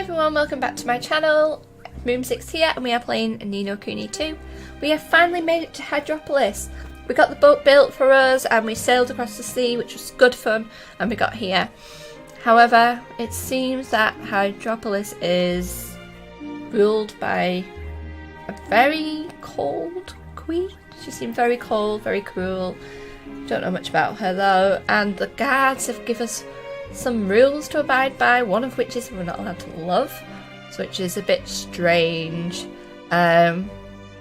everyone, welcome back to my channel. Moon6 here, and we are playing Kuni II. We have finally made it to Hydropolis. We got the boat built for us and we sailed across the sea, which was good fun, and we got here. However, it seems that Hydropolis is ruled by a very cold queen. She seemed very cold, very cruel. Don't know much about her though, and the guards have given us some rules to abide by, one of which is we're not allowed to love, which is a bit strange.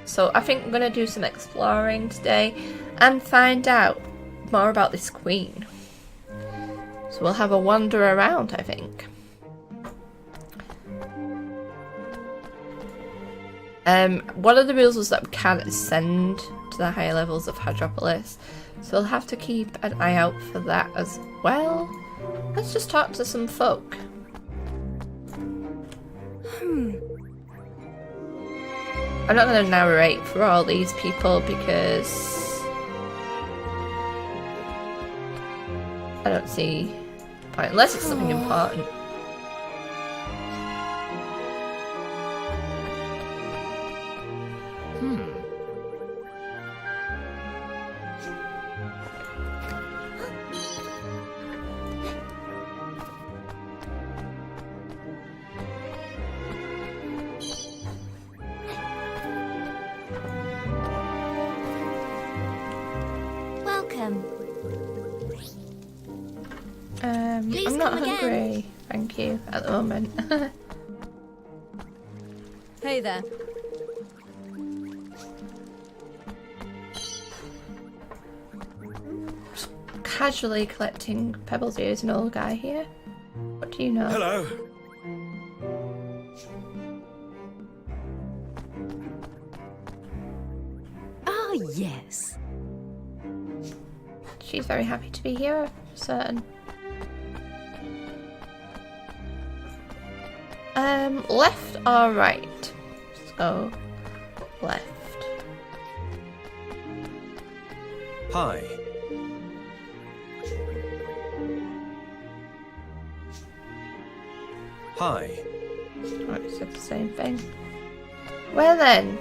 So I think I'm going to do some exploring today and find out more about this queen. So we'll have a wander around, I think. One of the rules was that we can't ascend to the higher levels of Hydropolis, so we'll have to keep an eye out for that as well. Let's just talk to some folk. I'm not going to narrate for all these people because I don't see the point, unless it's something important. I'm not hungry, thank you, at the moment. Hey there. Just casually collecting pebbles here. Is an old guy here. What do you know? Hello. Oh, yes. She's very happy to be here, for certain. Left or right? Let's go left. Hi. Hi. Right, it's the same thing. Where then?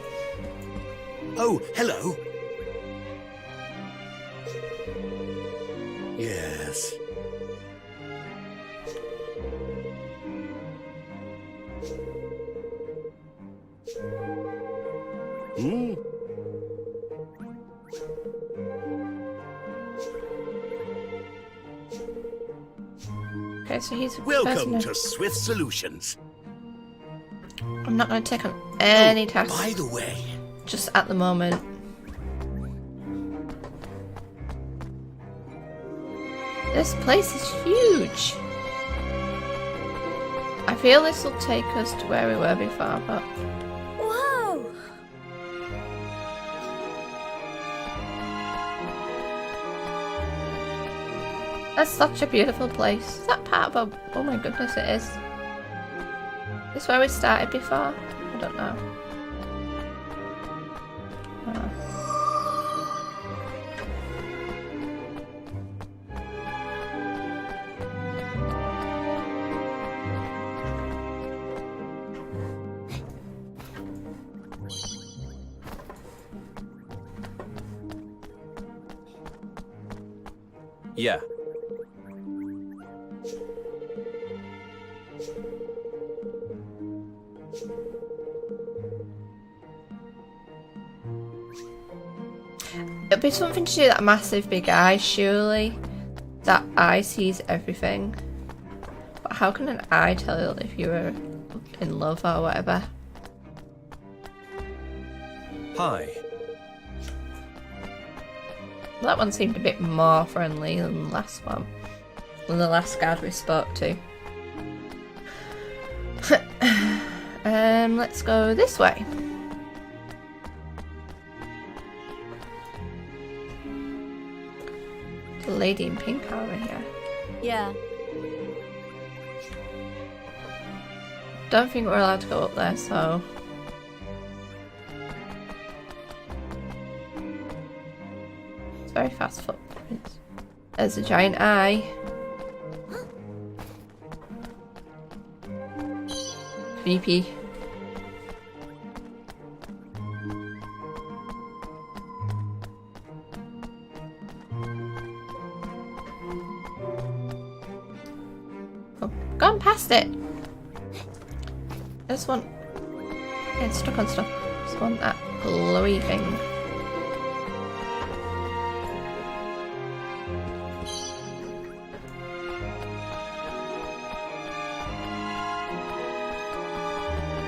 Oh, hello. Yes. Okay, so he's Welcome to Swift Solutions. I'm not going to take on any tasks. By the way, just at the moment. This place is huge. I feel this will take us to where we were before, but Whoa! that's such a beautiful place. Is that part of a... Oh my goodness, it is. Is this where we started before? I don't know. Oh. yeah. It'd be something to do with that massive big eye, surely. That eye sees everything. But how can an eye tell if you were in love or whatever? Hi. That one seemed a bit more friendly than the last one. Than the last guard we spoke to. Let's go this way. The lady in pink over here. Yeah. Don't think we're allowed to go up there, so... It's very fast footprints. There's a giant eye. VP. Oh, gone past it. I just want... Getting stuck on stuff. Just want that glowy thing.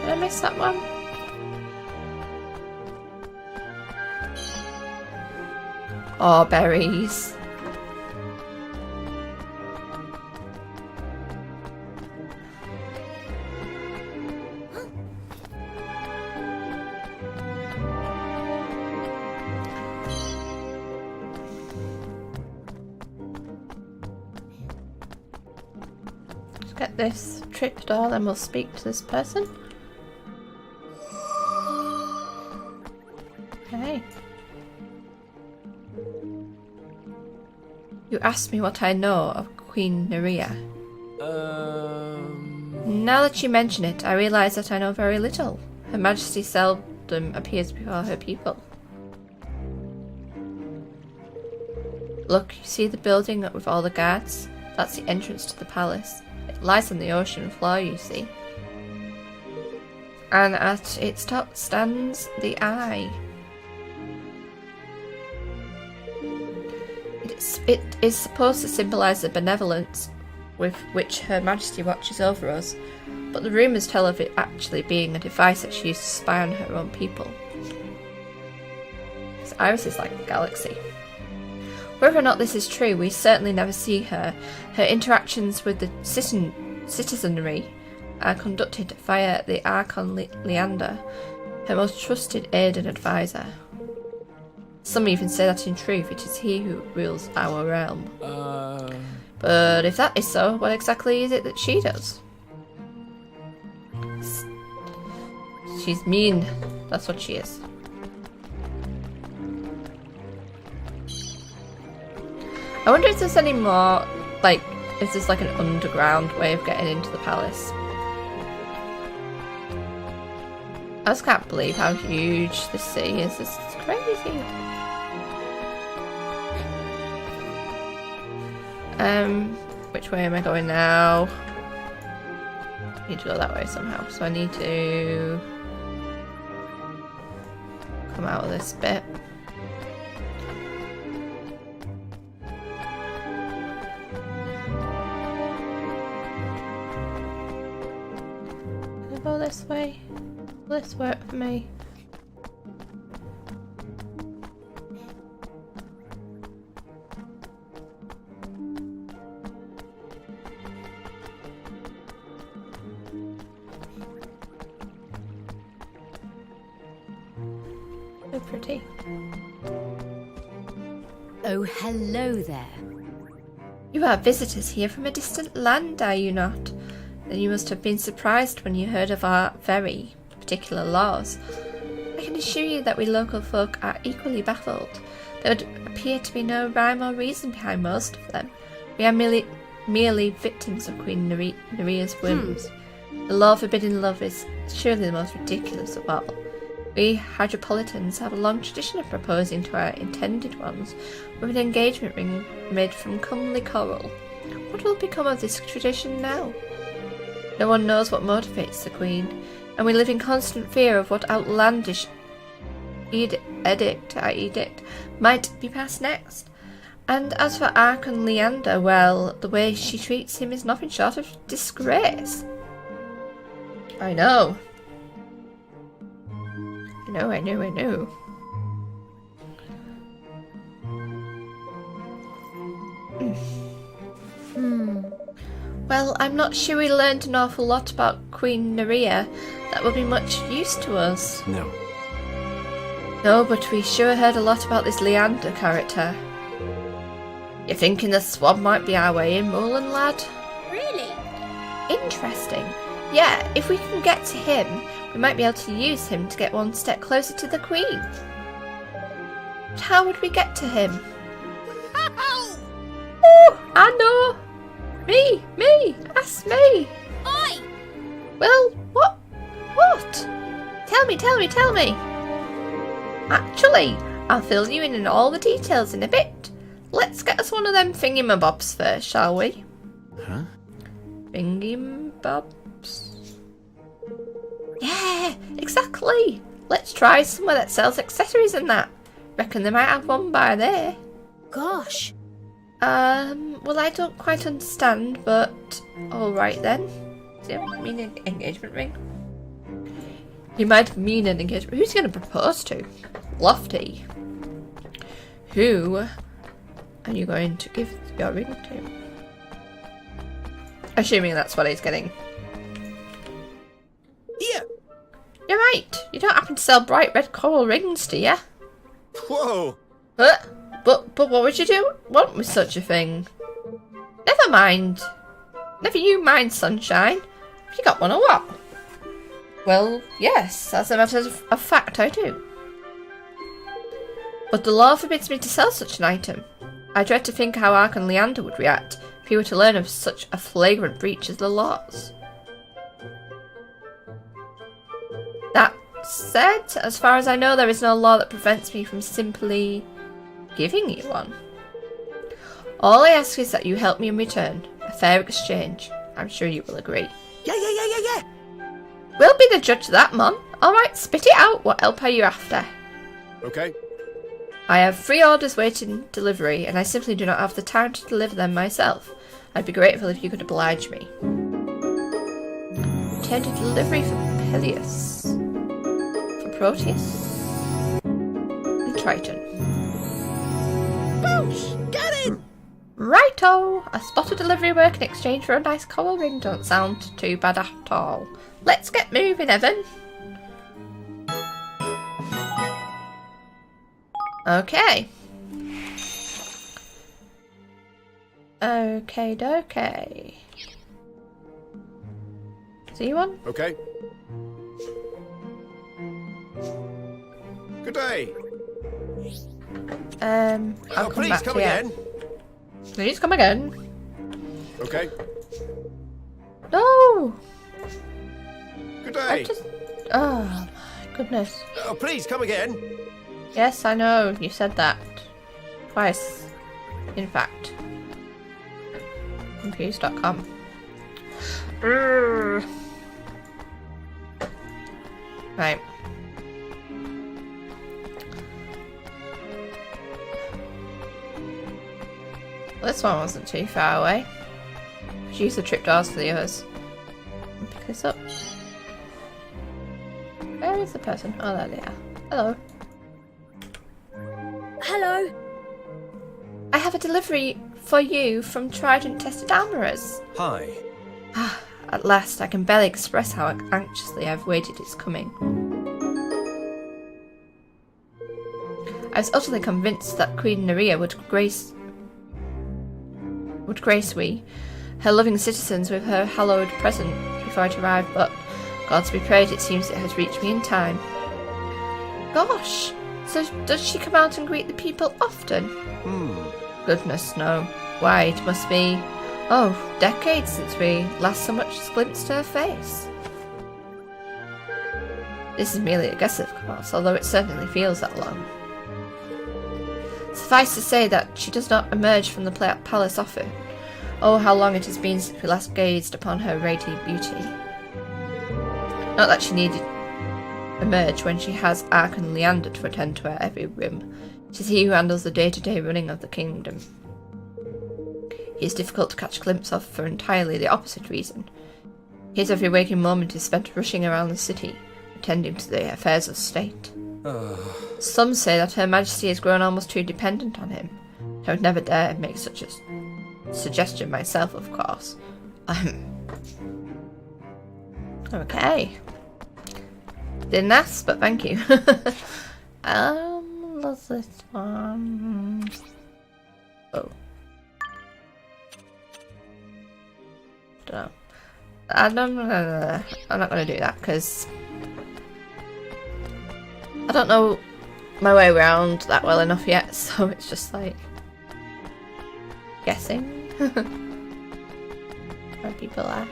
Did I miss that one? Oh, berries. Let's get this trapdoor, then we'll speak to this person. Okay. You asked me what I know of Queen Nerea. Now that you mention it, I realise that I know very little. Her Majesty seldom appears before her people. Look, you see the building with all the guards? That's the entrance to the palace. It lies on the ocean floor, you see. And at its top stands the Eye. It is supposed to symbolise the benevolence with which Her Majesty watches over us, but the rumours tell of it actually being a device that she used to spy on her own people. This iris is like a galaxy. Whether or not this is true, we certainly never see her. Her interactions with the citizenry are conducted via the Archon Leander, her most trusted aide and advisor. Some even say that in truth it is he who rules our realm. But if that is so, what exactly is it that she does? She's mean. That's what she is. I wonder if there's any more, like, if there's like an underground way of getting into the palace. I just can't believe how huge this city is. This is crazy. Which way am I going now? I need to go that way somehow, so I need to come out of this bit. Can I go this way? Will this work for me? So pretty. Oh, hello there. You are visitors here from a distant land, are you not? Then you must have been surprised when you heard of our very particular laws. I can assure you that we local folk are equally baffled. There would appear to be no rhyme or reason behind most of them. We are merely victims of Queen Nerea's whims. The law forbidding love is surely the most ridiculous of all. We Hydropolitans have a long tradition of proposing to our intended ones with an engagement ring made from comely coral. What will become of this tradition now? No one knows what motivates the Queen, and we live in constant fear of what outlandish edict might be passed next. And as for Archon Leander, well, the way she treats him is nothing short of disgrace. I know. I know. Well, I'm not sure we learned an awful lot about Queen Nerea that will be much use to us. No, but we sure heard a lot about this Leander character. You thinking the swab might be our way in, Mullen lad? Really? Interesting. Yeah, if we can get to him, we might be able to use him to get one step closer to the Queen. But how would we get to him? Oh, I know! Me! Ask me! Oi! Well, what Tell me. Actually, I'll fill you in on all the details in a bit. Let's get us one of them thingamabobs first, shall we? Huh? Thingamabobs? Yeah, exactly. Let's try somewhere that sells accessories and that. Reckon they might have one by there. Gosh. Well, I don't quite understand, but alright then. Do you mean an engagement ring? You might mean an engagement. Who's he going to propose to? Lofty. Who are you going to give your ring to? Assuming that's what he's getting. Here! You're right. You don't happen to sell bright red coral rings, do you? Whoa! But what would you want with such a thing? Never mind. Never you mind, sunshine. Have you got one or what? Well, yes, as a matter of fact, I do. But the law forbids me to sell such an item. I dread to think how Ark and Leander would react if he were to learn of such a flagrant breach of the laws. That said, as far as I know, there is no law that prevents me from simply giving you one. All I ask is that you help me in return. A fair exchange. I'm sure you will agree. Yeah. We'll be the judge of that, Mon. Alright, spit it out. What help are you after? Okay. I have 3 orders waiting delivery, and I simply do not have the time to deliver them myself. I'd be grateful if you could oblige me. Intended delivery for Peleus. For Proteus. And Triton. Boosh! Get it! Righto! A spot of delivery work in exchange for a nice coral ring don't sound too bad at all. Let's get moving, Evan. Okay. Okay, dokie. See you on? Okay. Good day. I'll come please back come to you. again. Please come again. Okay. No! Good I day. just... Oh, my goodness. Oh, please come again. Yes, I know. You said that. Twice. In fact. Confused.com. Right. Well, this one wasn't too far away. Just use the trapdoors for the others. And pick this up. Where is the person? Oh, there they are. Hello. Hello. I have a delivery for you from Trident Tested Armourers. Hi. At last, I can barely express how anxiously I've waited its coming. I was utterly convinced that Queen Nerea would grace we, her loving citizens, with her hallowed present before it arrived, but God's be praised, it seems it has reached me in time. Gosh, so does she come out and greet the people often? Goodness, no. Why, it must be, decades since we last so much as glimpsed her face. This is merely a guess, of course, although it certainly feels that long. Suffice to say that she does not emerge from the palace often. Oh, how long it has been since we last gazed upon her radiant beauty. Not that she needed emerge when she has Ark and Leander to attend to her every whim. It is he who handles the day-to-day running of the kingdom. He is difficult to catch a glimpse of for entirely the opposite reason. His every waking moment is spent rushing around the city, attending to the affairs of state. Some say that Her Majesty has grown almost too dependent on him. I would never dare make such a suggestion myself, of course. Okay. Didn't ask, but thank you. What's this one? Oh. Don't know. I'm not going to do that because I don't know my way around that well enough yet, so it's just like guessing where people are.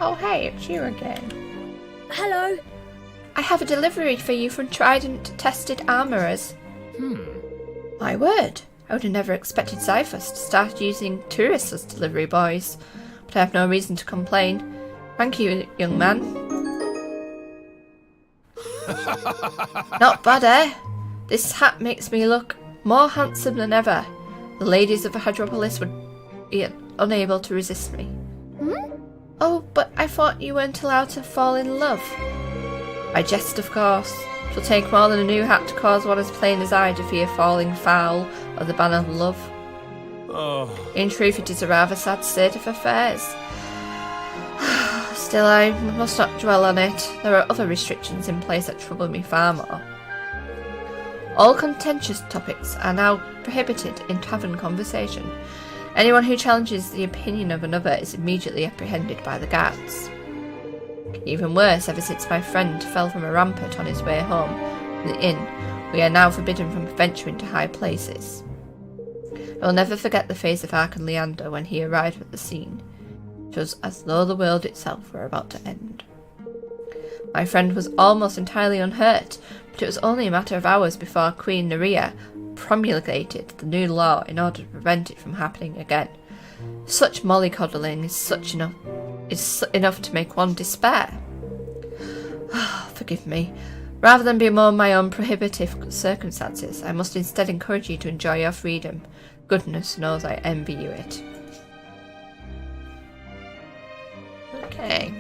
Oh hey, it's you again. Hello. I have a delivery for you from Trident Tested Armourers. My word, I would have never expected Zyphus to start using tourists as delivery boys, but I have no reason to complain. Thank you, young man. Not bad, eh? This hat makes me look more handsome than ever. The ladies of Hadropolis would be unable to resist me. Oh, but I thought you weren't allowed to fall in love. I jest, of course. It'll take more than a new hat to cause one as plain as I to fear falling foul of the banner of love. Oh. In truth, it is a rather sad state of affairs. Still, I must not dwell on it. There are other restrictions in place that trouble me far more. All contentious topics are now prohibited in tavern conversation. Anyone who challenges the opinion of another is immediately apprehended by the guards. Even worse, ever since my friend fell from a rampart on his way home from the inn, we are now forbidden from venturing to high places. I will never forget the face of Ark and Leander when he arrived at the scene. It was as though the world itself were about to end. My friend was almost entirely unhurt, but it was only a matter of hours before Queen Nerea promulgated the new law in order to prevent it from happening again. Such mollycoddling is enough to make one despair. Forgive me. Rather than bemoan my own prohibitive circumstances, I must instead encourage you to enjoy your freedom. Goodness knows I envy you it. Okay.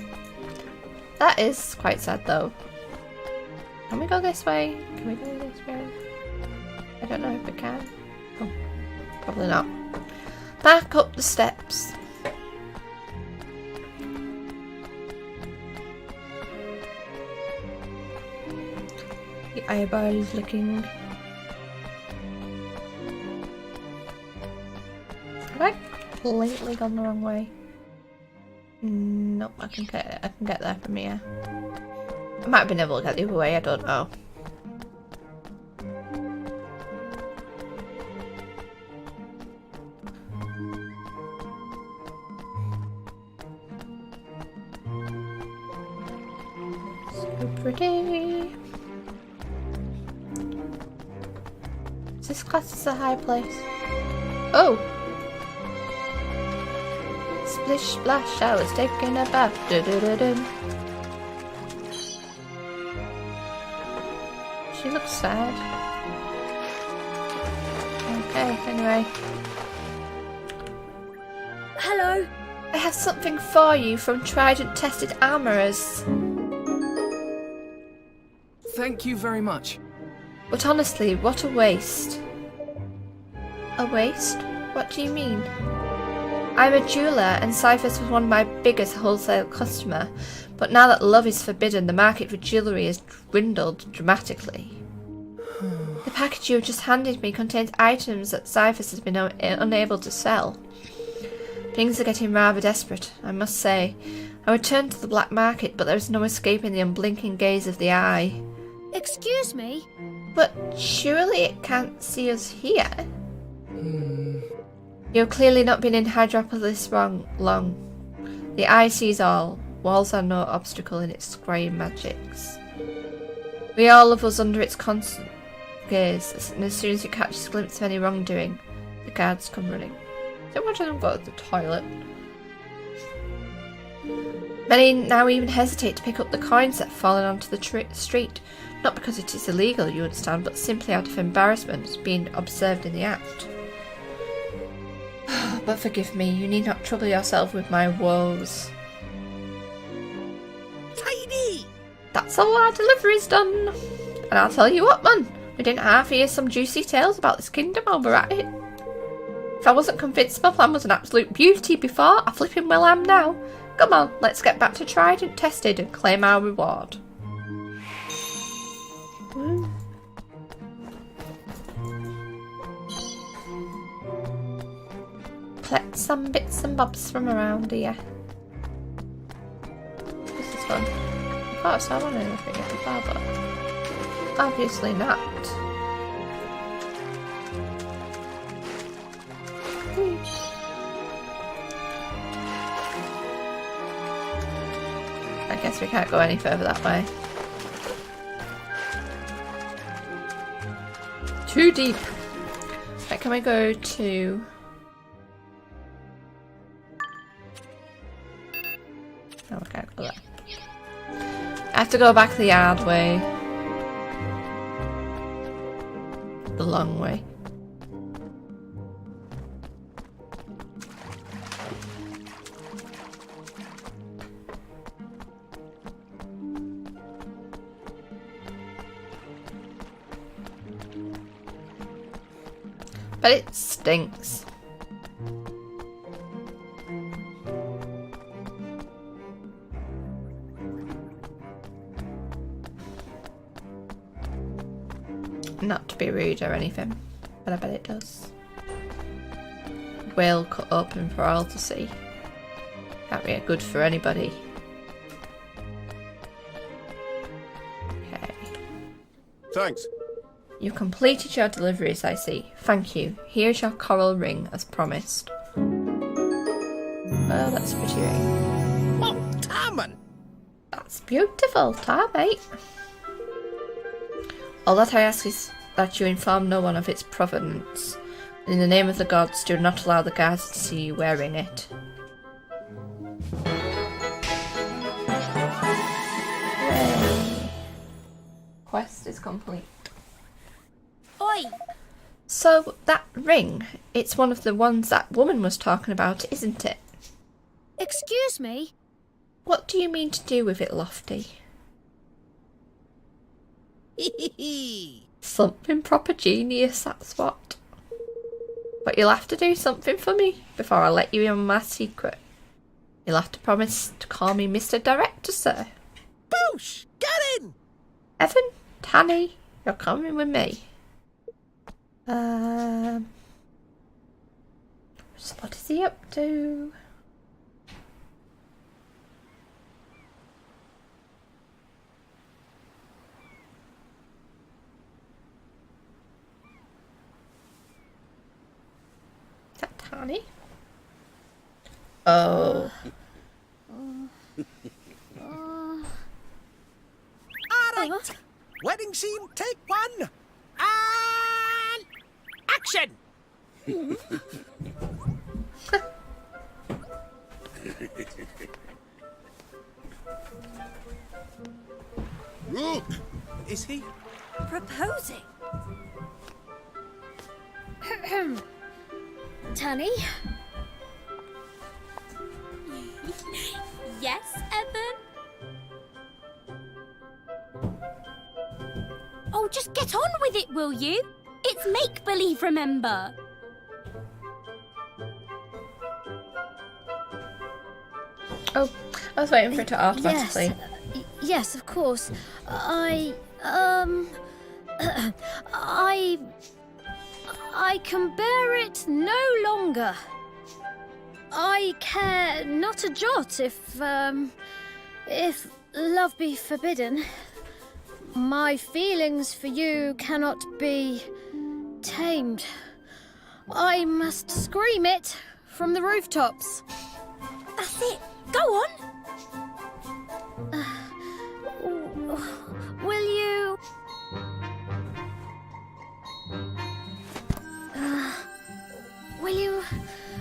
That is quite sad though. Can we go this way? Can we go this way? I don't know if we can. Oh, probably not. Back up the steps. The eyeballs looking. Have I completely gone the wrong way? Nope, I can get there from here. I might have been able to get the other way, I don't know. So pretty. Is this class as a high place? Oh! Splish splash, I was taking a bath. Du-du-du-dum. She looks sad. Okay, anyway. Hello. I have something for you from Trident Tested Armourers. Thank you very much. But honestly, what a waste. A waste? What do you mean? I'm a jeweller and Zyphus was one of my biggest wholesale customer, but now that love is forbidden, the market for jewellery has dwindled dramatically. The package you have just handed me contains items that Zyphus has been unable to sell. Things are getting rather desperate, I must say. I would turn to the black market, but there is no escaping the unblinking gaze of the eye. Excuse me? But surely it can't see us here? You've clearly not been in Hadropolis long. The eye sees all. Walls are no obstacle in its scrying magics. We all of us under its constant gaze, and as soon as it catches a glimpse of any wrongdoing, the guards come running. So watch them go to the toilet. Many now even hesitate to pick up the coins that have fallen onto the street, not because it is illegal, you understand, but simply out of embarrassment at being observed in the act. But forgive me, you need not trouble yourself with my woes. Tidy! That's all our delivery's done. And I'll tell you what, man, we didn't half hear some juicy tales about this kingdom while we're at it. If I wasn't convinced my plan was an absolute beauty before, I flipping well am now. Come on, let's get back to Trident Tested and claim our reward. Collect some bits and bobs from around here. This is fun. I thought I saw one in the thing before, but obviously not. guess we can't go any further that way. Too deep. Right, can we go to... No, we can't go there. I have to go back the yard way. The long way. But it stinks. Not to be rude or anything, but I bet it does. Whale cut open for all to see. Can't be good for anybody. Okay. Thanks. You completed your deliveries, I see. Thank you. Here's your coral ring, as promised. Oh, that's a pretty ring. Oh, Tarman! That's beautiful, tar, mate. All that I ask is that you inform no one of its provenance. In the name of the gods, do not allow the guards to see you wearing it. Yay. Quest is complete. Oi! So, that ring, it's one of the ones that woman was talking about, isn't it? Excuse me? What do you mean to do with it, Lofty? Something proper genius, that's what. But you'll have to do something for me before I let you in my secret. You'll have to promise to call me Mr. Director, sir. Boosh! Get in! Evan, Tanny, you're coming with me. So what is he up to? Is that Tanny? Oh. Alright! Wedding scene, take one! And... action! Look! Is he? Proposing? Tanny? Yes, Evan? Oh, just get on with it, will you? It's make-believe, remember? Oh, I was waiting for it to automatically. Yes, of course. I can bear it no longer. I care not a jot if love be forbidden. My feelings for you cannot be tamed. I must scream it from the rooftops. That's it. Go on. Will you... will you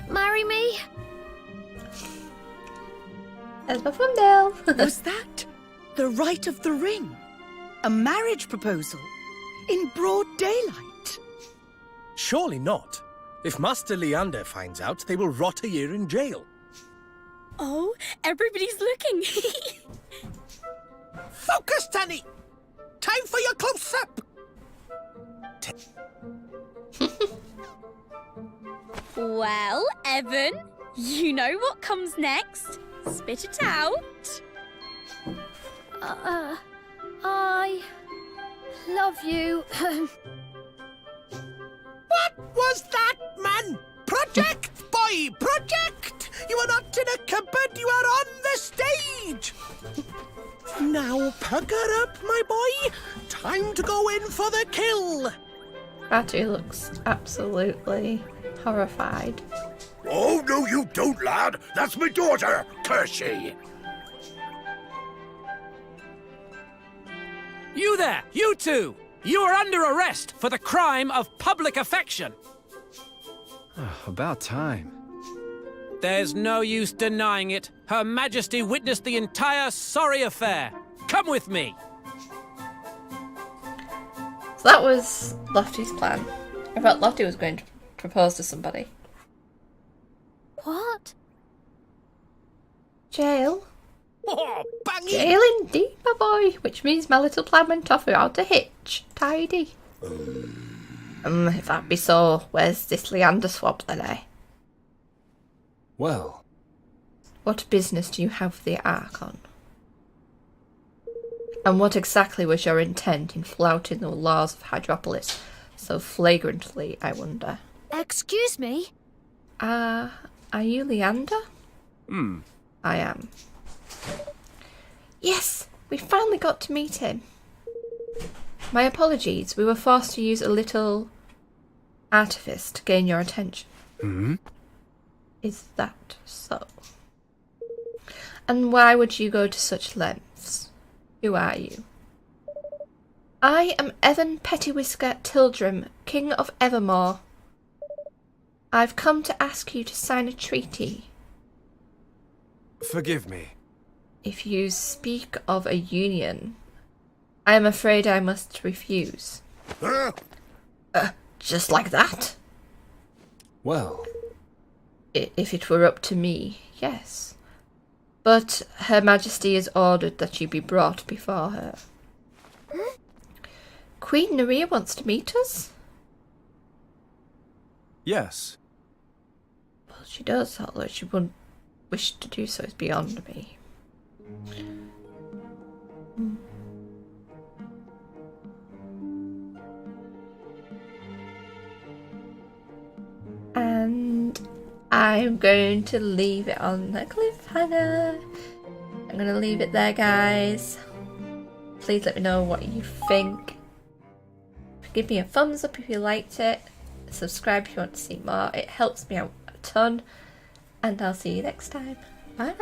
marry me? There's my thumbnail. Was that the rite of the ring? A marriage proposal? In broad daylight? Surely not. If Master Leander finds out, they will rot a year in jail. Oh, everybody's looking. Focus, Tanny! Time for your close-up! Well, Evan, you know what comes next. Spit it out. I love you. What was that, man? Project, boy, project! You are not in a cupboard, you are on the stage! Now pucker up, my boy. Time to go in for the kill. Ratu looks absolutely horrified. Oh, no, you don't, lad. That's my daughter, curse ye. You there, you two! You are under arrest for the crime of public affection. About time. There's no use denying it. Her Majesty witnessed the entire sorry affair. Come with me. So that was Lofty's plan. I thought Lofty was going to propose to somebody. What? Jail? Oh, bang it! Jail indeed, my boy. Which means my little plan went off without a hitch. Tidy. If that be so, where's this Leander swab then, eh? Well, What business do you have with the Archon? And what exactly was your intent in flouting the laws of Hydropolis so flagrantly, I wonder? Excuse me? Are you Leander? I am. Yes, we finally got to meet him. My apologies, we were forced to use a little artifice to gain your attention. Is that so? And why would you go to such lengths? Who are you? I am Evan Pettywhisker Tildrum, King of Evermore. I've come to ask you to sign a treaty. forgive me. If you speak of a union, I am afraid I must refuse. Just like that? Well, If it were up to me, yes. But Her Majesty has ordered that you be brought before her. Queen Naria wants to meet us? yes. Well, she does, although she wouldn't wish to do so is beyond me. And I'm going to leave it on the cliffhanger. I'm going to leave it there, guys. Please let me know what you think. Give me a thumbs up if you liked it. Subscribe if you want to see more. It helps me out a ton. And I'll see you next time. Bye.